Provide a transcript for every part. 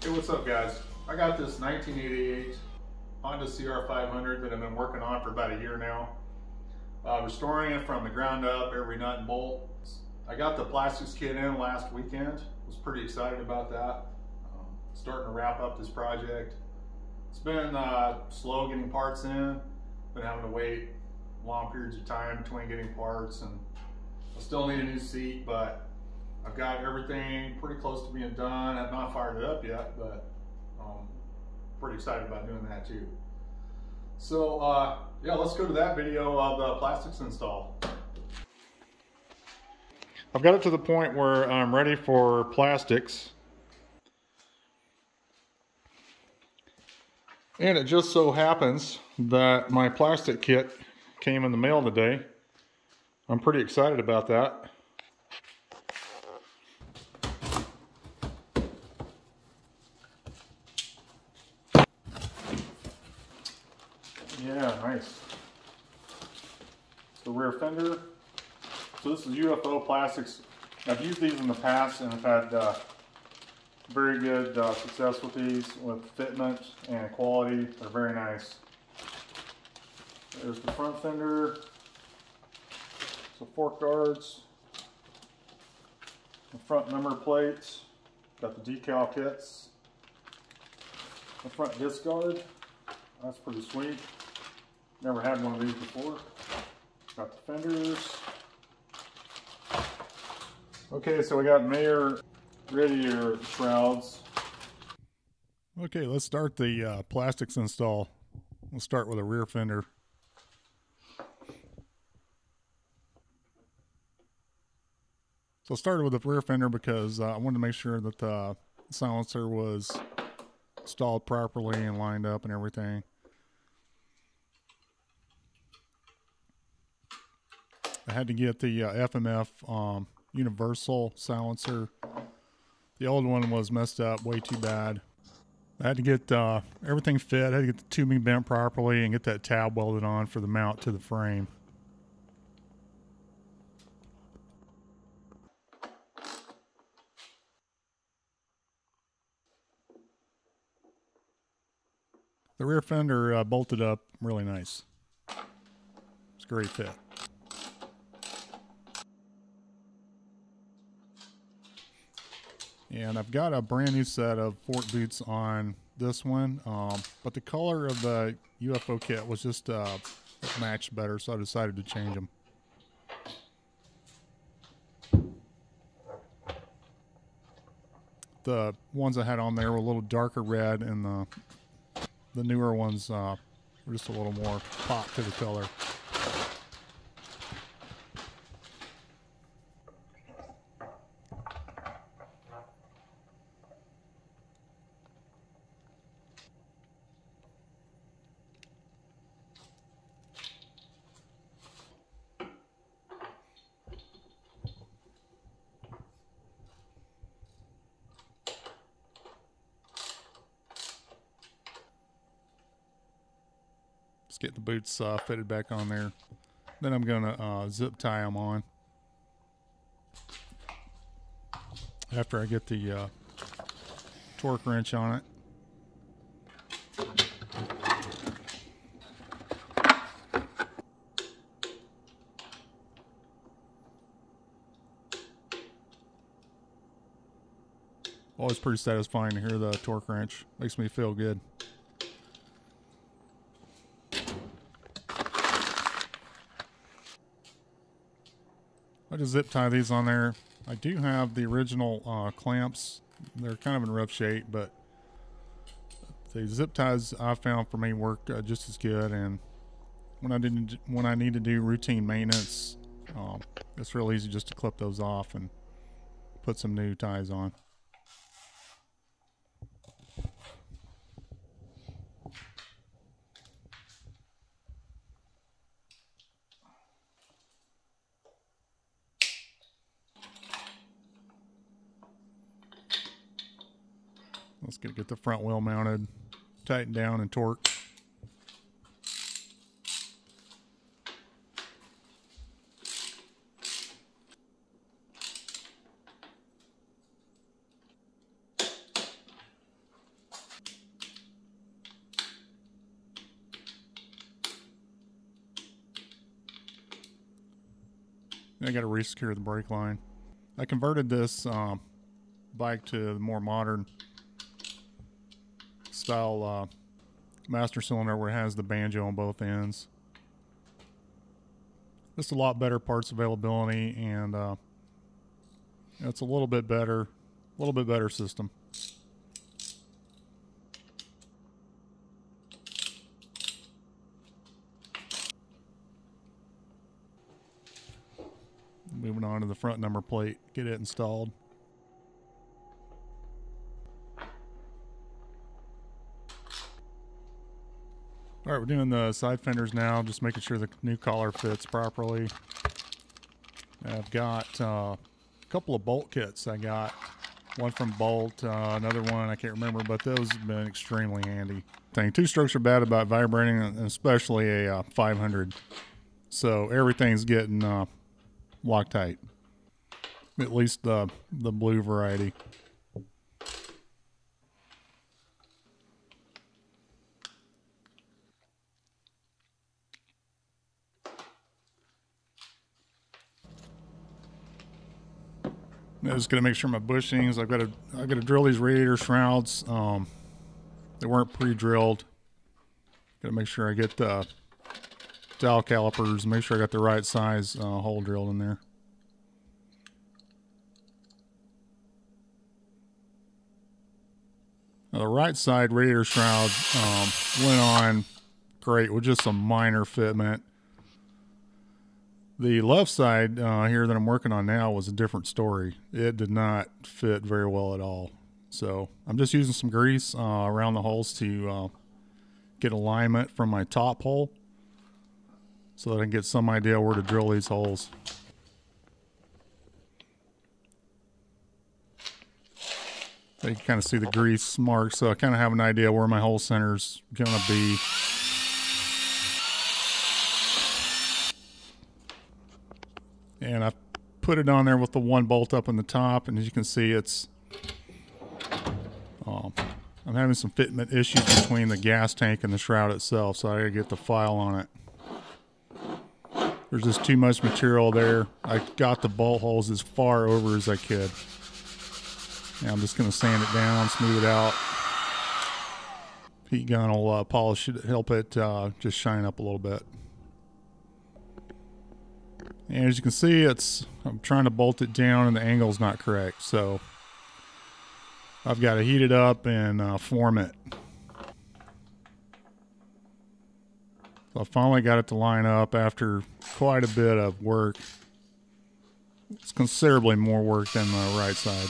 Hey, what's up guys? I got this 1988 Honda CR500 that I've been working on for about a year now. Restoring it from the ground up, every nut and bolt. I got the plastics kit in last weekend. Was pretty excited about that. Starting to wrap up this project. It's been slow getting parts in. Been having to wait long periods of time between getting parts, and I still need a new seat, but I've got everything pretty close to being done. I've not fired it up yet, but pretty excited about doing that too. So yeah, let's go to that video of the plastics install. I've got it to the point where I'm ready for plastics. And it just so happens that my plastic kit came in the mail today. I'm pretty excited about that. Yeah, nice. The rear fender. So this is UFO plastics. I've used these in the past and I've had very good success with these, with fitment and quality. They're very nice. There's the front fender. So fork guards. The front number plates. Got the decal kits. The front disc guard. That's pretty sweet. Never had one of these before. Got the fenders. Okay, so we got Mayer radiator shrouds. Okay, let's start the plastics install. We'll start with a rear fender. So I started with the rear fender because I wanted to make sure that the silencer was installed properly and lined up and everything. I had to get the FMF universal silencer. The old one was messed up way too bad. I had to get everything fit. I had to get the tubing bent properly and get that tab welded on for the mount to the frame. The rear fender bolted up really nice. It's a great fit. And I've got a brand new set of fork boots on this one, but the color of the UFO kit was just matched better, so I decided to change them. The ones I had on there were a little darker red, and the newer ones were just a little more pop to the color. Let's get the boots fitted back on there. Then I'm gonna zip tie them on after I get the torque wrench on it. Always pretty satisfying to hear the torque wrench. Makes me feel good. I just zip tie these on there. I do have the original clamps. They're kind of in rough shape, but the zip ties I found for me work just as good. And when I need to do routine maintenance, it's real easy just to clip those off and put some new ties on. Let's get the front wheel mounted, tighten down and torque. I got to resecure the brake line. I converted this bike to the more modern style master cylinder where it has the banjo on both ends. Just a lot better parts availability, and it's a little bit better system. Moving on to the front number plate, get it installed. All right, we're doing the side fenders now, just making sure the new collar fits properly. I've got a couple of bolt kits. I got one from Bolt, another one I can't remember, but those have been extremely handy. Two strokes are bad about vibrating, and especially a 500. So everything's getting Loctite, at least the blue variety. I'm just gonna make sure my bushings. I've got to drill these radiator shrouds. They weren't pre-drilled. Got to make sure I get the dowel calipers. Make sure I got the right size hole drilled in there. Now the right side radiator shroud went on great with just some minor fitment. The left side here that I'm working on now was a different story. It did not fit very well at all. So I'm just using some grease around the holes to get alignment from my top hole so that I can get some idea where to drill these holes. So you can kind of see the grease marks, so I kind of have an idea where my hole center's going to be. And I put it on there with the one bolt up in the top, and as you can see, it's I'm having some fitment issues between the gas tank and the shroud itself, so I gotta get the file on it. There's just too much material there. I got the bolt holes as far over as I could. And I'm just gonna sand it down, smooth it out. Heat gun will polish it, help it just shine up a little bit. And as you can see, I'm trying to bolt it down and the angle's not correct. So I've got to heat it up and form it. So I finally got it to line up after quite a bit of work. It's considerably more work than the right side.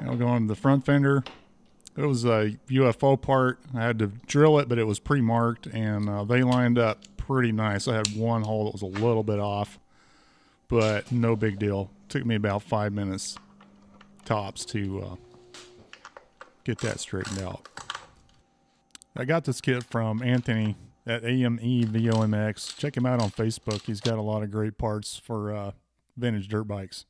Now going to the front fender. It was a UFO part. I had to drill it, but it was pre-marked, and they lined up pretty nice. I had one hole that was a little bit off, but no big deal. It took me about 5 minutes tops to get that straightened out. I got this kit from Anthony at AME VOMX. Check him out on Facebook. He's got a lot of great parts for vintage dirt bikes.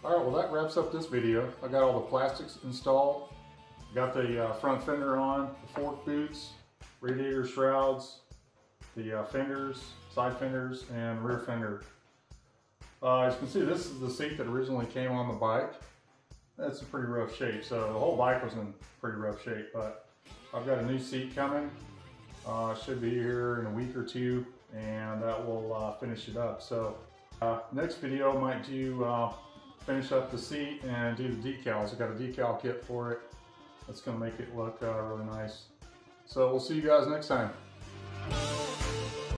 Alright, well that wraps up this video. I got all the plastics installed. Got the front fender on, the fork boots, radiator shrouds, the fenders, side fenders, and rear fender. As you can see, this is the seat that originally came on the bike. That's in pretty rough shape, so the whole bike was in pretty rough shape, but I've got a new seat coming. Should be here in a week or two, and that will finish it up. So next video might do finish up the seat and do the decals. I got a decal kit for it. That's going to make it look really nice. So we'll see you guys next time.